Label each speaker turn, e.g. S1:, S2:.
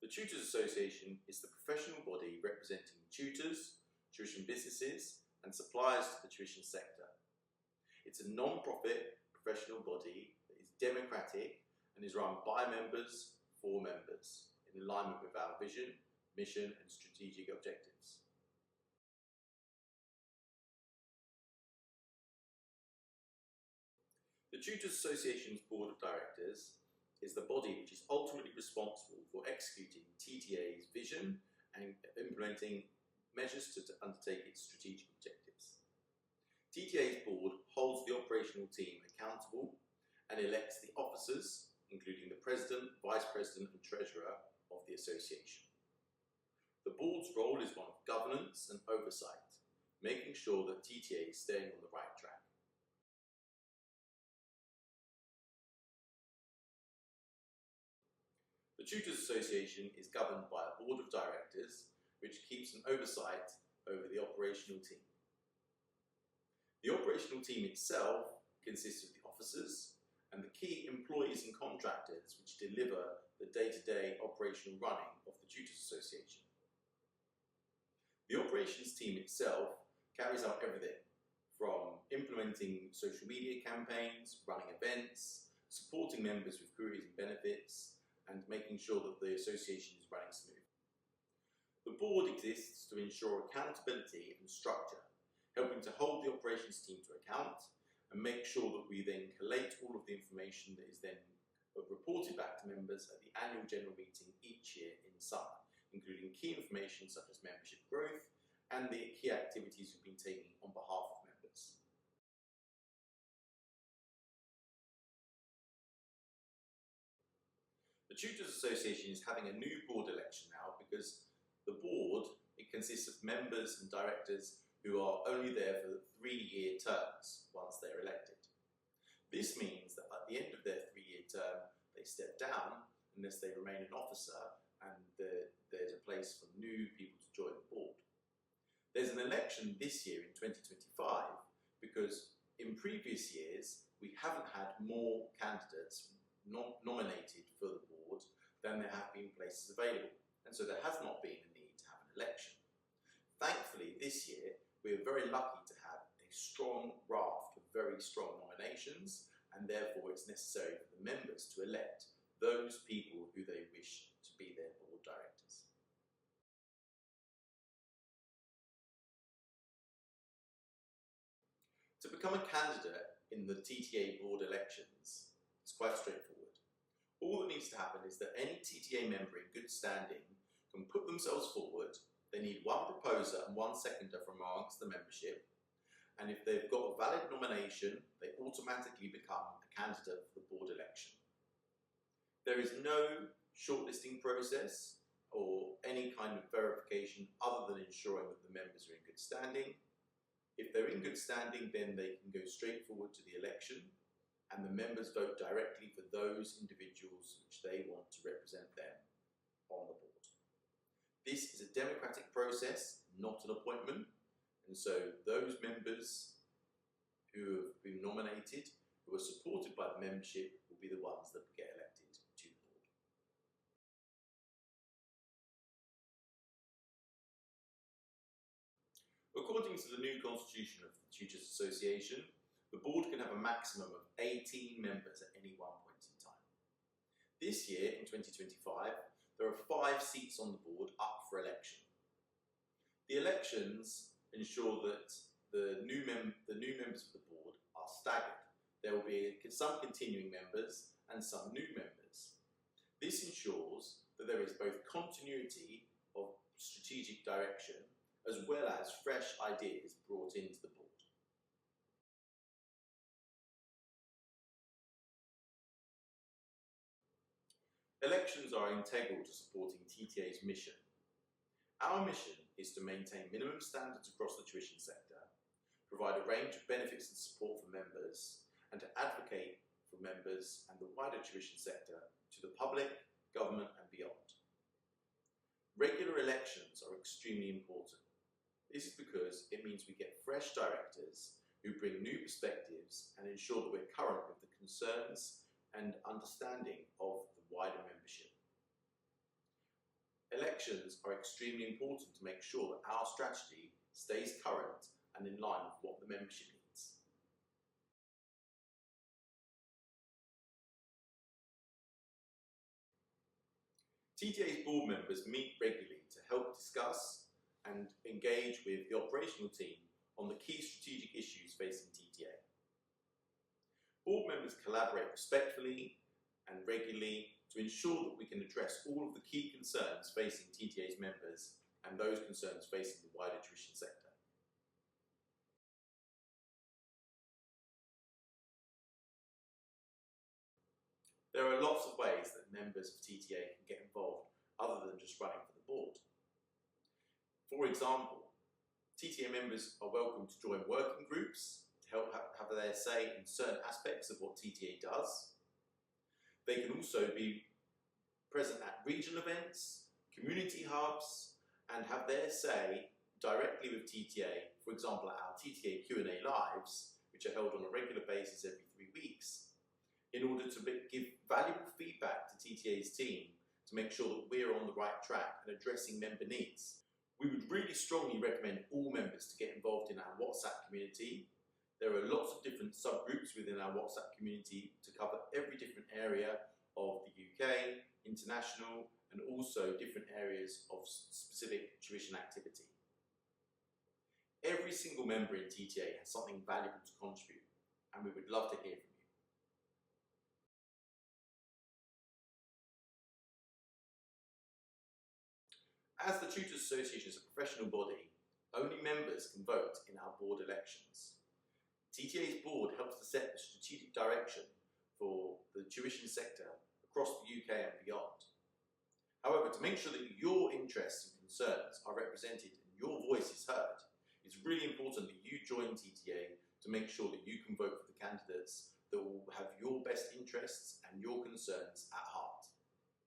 S1: The Tutors Association is the professional body representing tutors, tuition businesses and suppliers to the tuition sector. It's a non-profit professional body that is democratic and is run by members for members in alignment with our vision, mission and strategic objectives. The Tutors Association's Board of Directors is the body which is ultimately responsible for executing TTA's vision and implementing measures to undertake its strategic objectives. TTA's board holds the operational team accountable and elects the officers, including the President, Vice President and Treasurer of the Association. The board's role is one of governance and oversight, making sure that TTA is staying on the right track. The Tutors Association is governed by a board of directors which keeps an oversight over the operational team. The operational team itself consists of the officers and the key employees and contractors which deliver the day-to-day operational running of the Tutors Association. The operations team itself carries out everything from implementing social media campaigns, running events, supporting members with queries and benefits, and making sure that the association is running smoothly. The board exists to ensure accountability and structure, helping to hold the operations team to account and make sure that we then collate all of the information that is then reported back to members at the annual general meeting each year in summer, including key information such as membership growth and the key activities we've been taking on behalf of members. The Tutors Association is having a new board election now because the board, it consists of members and directors who are only there for 3-year terms once they're elected. This means that at the end of their 3-year term, they step down unless they remain an officer and there's a place for new people to join the board. There's an election this year in 2025 because in previous years we haven't had more candidates nominated for the board than there have been places available, and so there has not been a need to have an election. Thankfully this year we are very lucky to have a strong raft of very strong nominations, and therefore it's necessary for the members to elect those people who they wish to be their board directors. To become a candidate in the TTA board elections, it's quite straightforward. All that needs to happen is that any TTA member in good standing can put themselves forward. They need one proposer and one seconder from amongst the membership, and if they've got a valid nomination, they automatically become a candidate for the board election. There is no shortlisting process or any kind of verification other than ensuring that the members are in good standing. If they're in good standing, then they can go straight forward to the election, and the members vote directly for those individuals which they want to represent them on the board. This is a democratic process, not an appointment, and so those members who have been nominated, who are supported by the membership, will be the ones that get elected to the board. According to the new constitution of the Tutors Association, the board can have a maximum of 18 members at any one point in time. This year, in 2025, there are 5 seats on the board up for election. The elections ensure that the new members of the board are staggered. There will be some continuing members and some new members. This ensures that there is both continuity of strategic direction as well as fresh ideas brought into the board. Elections are integral to supporting TTA's mission. Our mission is to maintain minimum standards across the tuition sector, provide a range of benefits and support for members, and to advocate for members and the wider tuition sector to the public, government and beyond. Regular elections are extremely important. This is because it means we get fresh directors who bring new perspectives and ensure that we're current with the concerns and understanding of the wider membership. Elections are extremely important to make sure that our strategy stays current and in line with what the membership needs. TTA's board members meet regularly to help discuss and engage with the operational team on the key strategic issues facing TTA. Board members collaborate respectfully and regularly to ensure that we can address all of the key concerns facing TTA's members and those concerns facing the wider tuition sector. There are lots of ways that members of TTA can get involved other than just running for the board. For example, TTA members are welcome to join working groups to help have their say in certain aspects of what TTA does. They can also be present at regional events, community hubs, and have their say directly with TTA, for example at our TTA Q&A Lives, which are held on a regular basis every 3 weeks, in order to give valuable feedback to TTA's team to make sure that we're on the right track and addressing member needs. We would really strongly recommend all members to get involved in our WhatsApp community. There are lots of different subgroups within our WhatsApp community to cover every different area of the UK, international, and also different areas of specific tuition activity. Every single member in TTA has something valuable to contribute, and we would love to hear from you. As the Tutors Association is a professional body, only members can vote in our board elections. TTA's board helps to set the strategic direction for the tuition sector across the UK and beyond. However, to make sure that your interests and concerns are represented and your voice is heard, it's really important that you join TTA to make sure that you can vote for the candidates that will have your best interests and your concerns at heart.